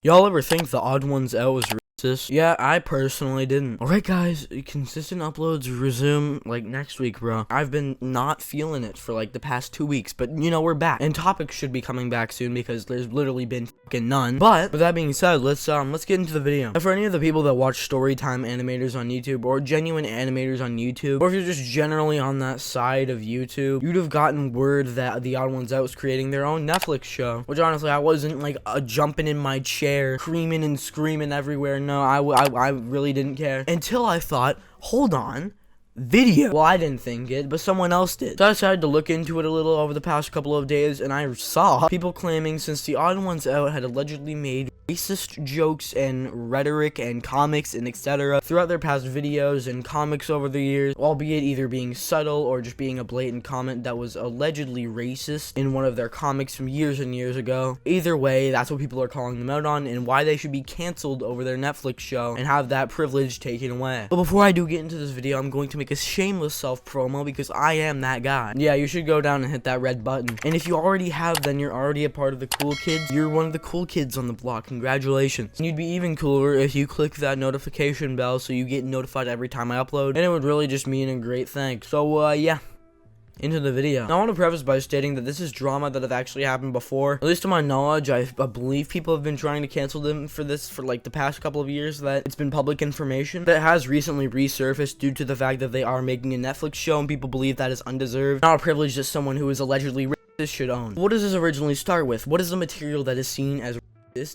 Y'all ever think the odd ones out was racist? Yeah, I personally didn't. Alright guys, consistent uploads resume like next week, bro. I've been not feeling it for like the past 2 weeks, but you know, we're back. And topics should be coming back soon because there's literally been fucking none. But with that being said, let's get into the video. And for any of the people that watch storytime animators on YouTube or genuine animators on YouTube, or if you're just generally on that side of YouTube, you'd have gotten word that the Odd Ones Out was creating their own Netflix show. Which honestly, I wasn't like jumping in my chair, screaming and screaming everywhere. No, I really didn't care until I thought, hold on, video. Well, I didn't think it, but someone else did. So I decided to look into it a little over the past couple of days, and I saw people claiming since the Odd Ones Out had allegedly made racist jokes and rhetoric and comics and etc. throughout their past videos and comics over the years, albeit either being subtle or just being a blatant comment that was allegedly racist in one of their comics from years and years ago. Either way, that's what people are calling them out on and why they should be canceled over their Netflix show and have that privilege taken away. But before I do get into this video, I'm going to make a shameless self-promo because I am that guy. Yeah, you should go down and hit that red button. And if you already have, then you're already a part of the cool kids. You're one of the cool kids on the block. Congratulations. And you'd be even cooler if you click that notification bell so you get notified every time I upload. And it would really just mean a great thing. So, yeah. Into the video. Now, I want to preface by stating that this is drama that have actually happened before. At least to my knowledge, I believe people have been trying to cancel them for this for like the past couple of years, that it's been public information that has recently resurfaced due to the fact that they are making a Netflix show and people believe that is undeserved. Not a privilege that someone who is allegedly racist should own. What does this originally start with? What is the material that is seen as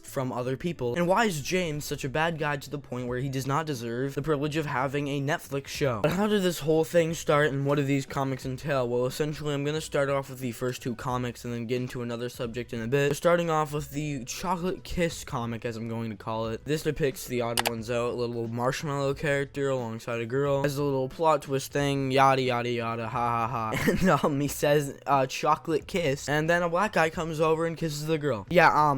from other people, and why is James such a bad guy to the point where he does not deserve the privilege of having a Netflix show? But how did this whole thing start, and what do these comics entail? Well, essentially, I'm gonna start off with the first two comics and then get into another subject in a bit. Starting off with the Chocolate Kiss comic, as I'm going to call it. This depicts the Odd Ones Out, a little marshmallow character alongside a girl. Has a little plot twist thing, yada yada yada, ha ha ha. And he says chocolate kiss, and then a black guy comes over and kisses the girl. Yeah,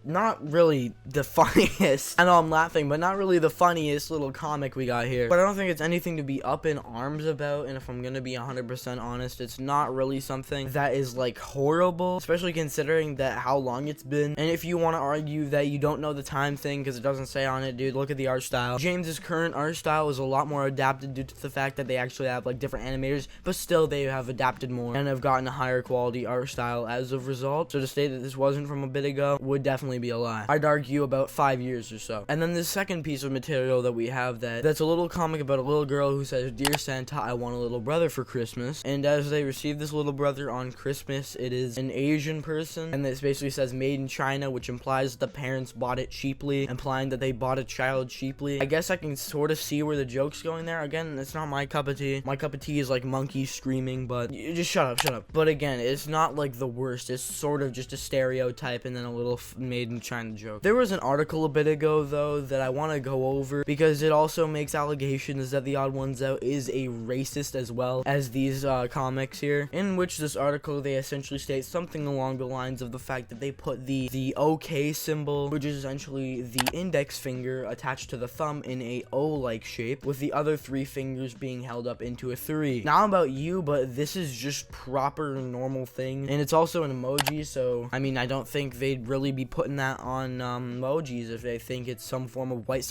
not really the funniest. I know I'm laughing, but not really the funniest little comic we got here. But I don't think it's anything to be up in arms about, and if I'm gonna be 100% honest, it's not really something that is like horrible, especially considering that how long it's been. And if you want to argue that you don't know the time thing because it doesn't say on it, dude, look at the art style. James's current art style is a lot more adapted due to the fact that they actually have like different animators, but still they have adapted more and have gotten a higher quality art style as a result. So to say that this wasn't from a bit ago would definitely be a lie. I'd argue about 5 years or so. And then the second piece of material that we have that's a little comic about a little girl who says, "Dear Santa, I want a little brother for Christmas." And as they receive this little brother on Christmas, it is an Asian person, and this basically says made in China, which implies the parents bought it cheaply, implying that they bought a child cheaply. I guess I can sort of see where the joke's going there. Again, it's not my cup of tea. My cup of tea is like monkeys screaming, but you just shut up. But again, it's not like the worst. It's sort of just a stereotype and then a little made in China joke. There was an article a bit ago though that I want to go over because it also makes allegations that the Odd Ones Out is a racist as well as these comics here, in which this article they essentially state something along the lines of the fact that they put the OK symbol, which is essentially the index finger attached to the thumb in a O-like shape, with the other 3 fingers being held up into a 3. Now about you, but this is just proper normal thing, and it's also an emoji, so I mean I don't think they'd really be putting that on emojis if they think it's some form of white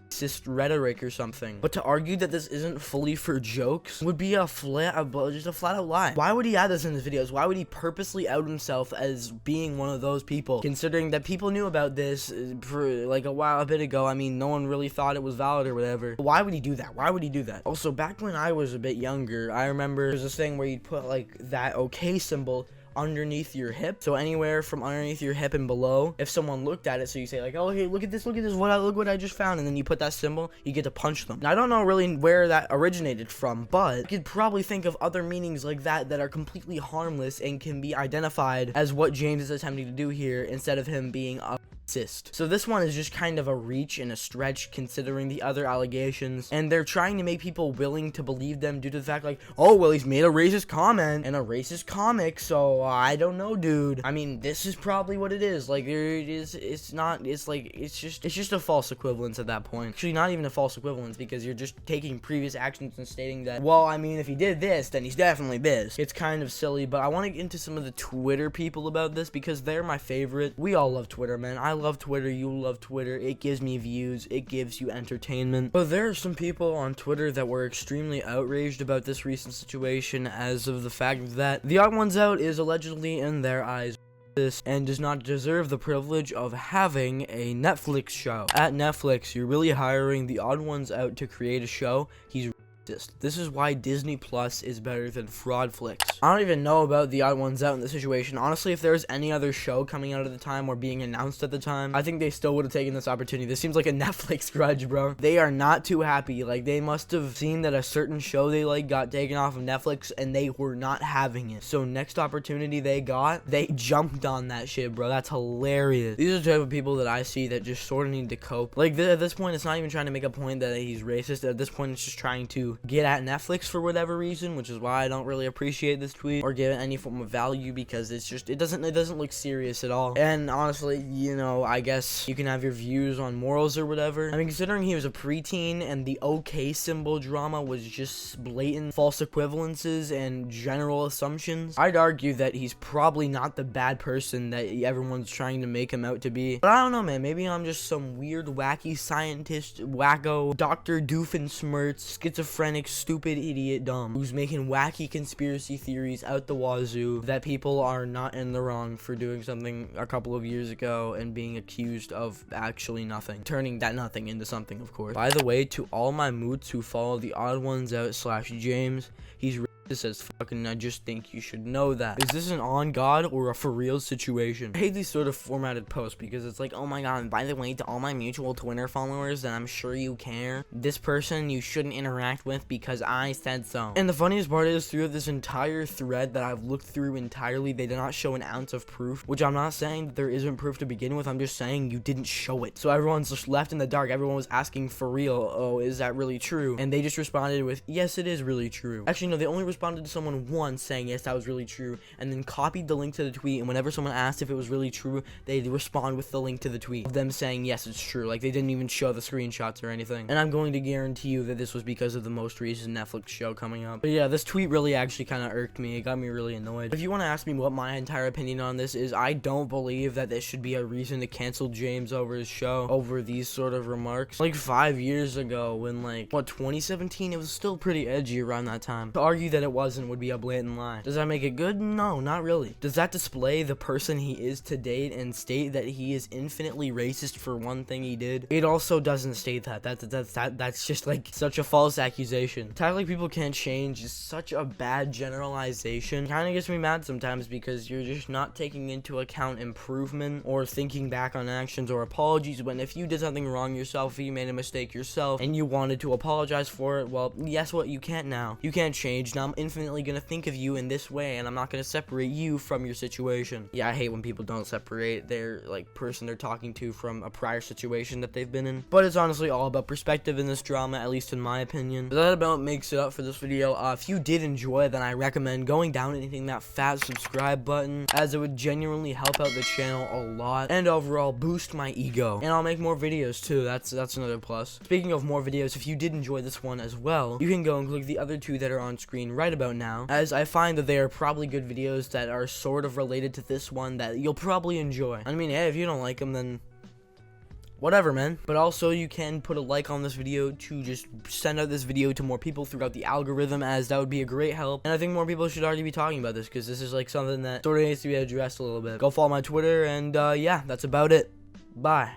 cist rhetoric or something. But to argue that this isn't fully for jokes would be just a flat out lie. Why would he add this in his videos? Why would he purposely out himself as being one of those people, considering that people knew about this for like a bit ago? I mean, no one really thought it was valid or whatever. Why would he do that? Why would he do that? Also, back when I was a bit younger, I remember there's this thing where you'd put like that OK symbol underneath your hip, so anywhere from underneath your hip and below, if someone looked at it, so you say like, oh hey, look at this, look what I just found, and then you put that symbol, you get to punch them. Now, I don't know really where that originated from, but you could probably think of other meanings like that are completely harmless and can be identified as what James is attempting to do here, instead of him being a cist. So this one is just kind of a reach and a stretch considering the other allegations, and they're trying to make people willing to believe them due to the fact like, oh well, he's made a racist comment and a racist comic, so I don't know, dude. I mean, this is probably what it is. Like, there it is. It's not. It's like it's just a false equivalence at that point. Actually, not even a false equivalence, because you're just taking previous actions and stating that, well, I mean, if he did this, then he's definitely this. It's kind of silly, but I want to get into some of the Twitter people about this because they're my favorite. We all love Twitter, man. I love Twitter, you love Twitter. It gives me views, it gives you entertainment. But there are some people on Twitter that were extremely outraged about this recent situation as of the fact that TheOdd1sOut is allegedly, in their eyes, and does not deserve the privilege of having a Netflix show. At Netflix, you're really hiring TheOdd1sOut to create a show. He's racist. This is why Disney Plus is better than fraud flicks. I don't even know about TheOdd1sOut in this situation. Honestly, if there was any other show coming out at the time or being announced at the time, I think they still would have taken this opportunity. This seems like a Netflix grudge, bro. They are not too happy. Like, they must have seen that a certain show they like got taken off of Netflix and they were not having it. So next opportunity they got, they jumped on that shit, bro. That's hilarious. These are the type of people that I see that just sort of need to cope. Like, at this point, it's not even trying to make a point that he's racist. At this point, it's just trying to get at Netflix for whatever reason, which is why I don't really appreciate this tweet or give it any form of value, because it's just, it doesn't look serious at all. And honestly, you know, I guess you can have your views on morals or whatever. I mean, considering he was a preteen and the OK symbol drama was just blatant false equivalences and general assumptions, I'd argue that he's probably not the bad person that everyone's trying to make him out to be. But I don't know, man. Maybe I'm just some weird, wacky scientist, wacko, Dr. Doofenshmirtz, schizophrenic, stupid idiot dumb, who's making wacky conspiracy theories out the wazoo that people are not in the wrong for doing something a couple of years ago and being accused of actually nothing, turning that nothing into something, of course. By the way, to all my moots who follow TheOdd1sOut / James, he's this as fucking, I just think you should know that. Is this an on God or a for real situation? I hate these sort of formatted posts because it's like, oh my god, and by the way, to all my mutual Twitter followers that I'm sure you care, this person you shouldn't interact with because I said so. And the funniest part is, throughout this entire thread that I've looked through entirely, they did not show an ounce of proof, which I'm not saying that there isn't proof to begin with, I'm just saying you didn't show it. So everyone's just left in the dark. Everyone was asking for real, oh, is that really true? And they just responded with, yes, it is really true. Actually, no, they only responded to someone once saying yes, that was really true, and then copied the link to the tweet, and whenever someone asked if it was really true, they'd respond with the link to the tweet of them saying yes, it's true. Like, they didn't even show the screenshots or anything. And I'm going to guarantee you that this was because of the most recent Netflix show coming up. But yeah, this tweet really actually kind of irked me. It got me really annoyed. If you want to ask me what my entire opinion on this is, I don't believe that this should be a reason to cancel James over his show over these sort of remarks. Like 5 years ago, when, like, what, 2017, it was still pretty edgy around that time. To argue that it wasn't would be a blatant lie. Does that make it good? No, not really. Does that display the person he is to date and state that he is infinitely racist for one thing he did? It also doesn't state that. That's just like such a false accusation. Like people can't change is such a bad generalization. Kind of gets me mad sometimes because you're just not taking into account improvement or thinking back on actions or apologies. When if you did something wrong yourself, if you made a mistake yourself and you wanted to apologize for it, well, guess what? You can't now. You can't change. Now I'm infinitely gonna think of you in this way, and I'm not gonna separate you from your situation. Yeah, I hate when people don't separate their like person they're talking to from a prior situation that they've been in. But it's honestly all about perspective in this drama, at least in my opinion. But that about makes it up for this video. If you did enjoy, then I recommend going down and hitting that fat subscribe button, as it would genuinely help out the channel a lot and overall boost my ego. And I'll make more videos too. That's another plus. Speaking of more videos, if you did enjoy this one as well, you can go and click the other two that are on screen right about now, as I find that they are probably good videos that are sort of related to this one that you'll probably enjoy. I mean, hey, if you don't like them, then whatever, man. But also, you can put a like on this video to just send out this video to more people throughout the algorithm, as that would be a great help. And I think more people should already be talking about this, because this is like something that sort of needs to be addressed a little bit. Go follow my Twitter, and yeah, that's about it. Bye.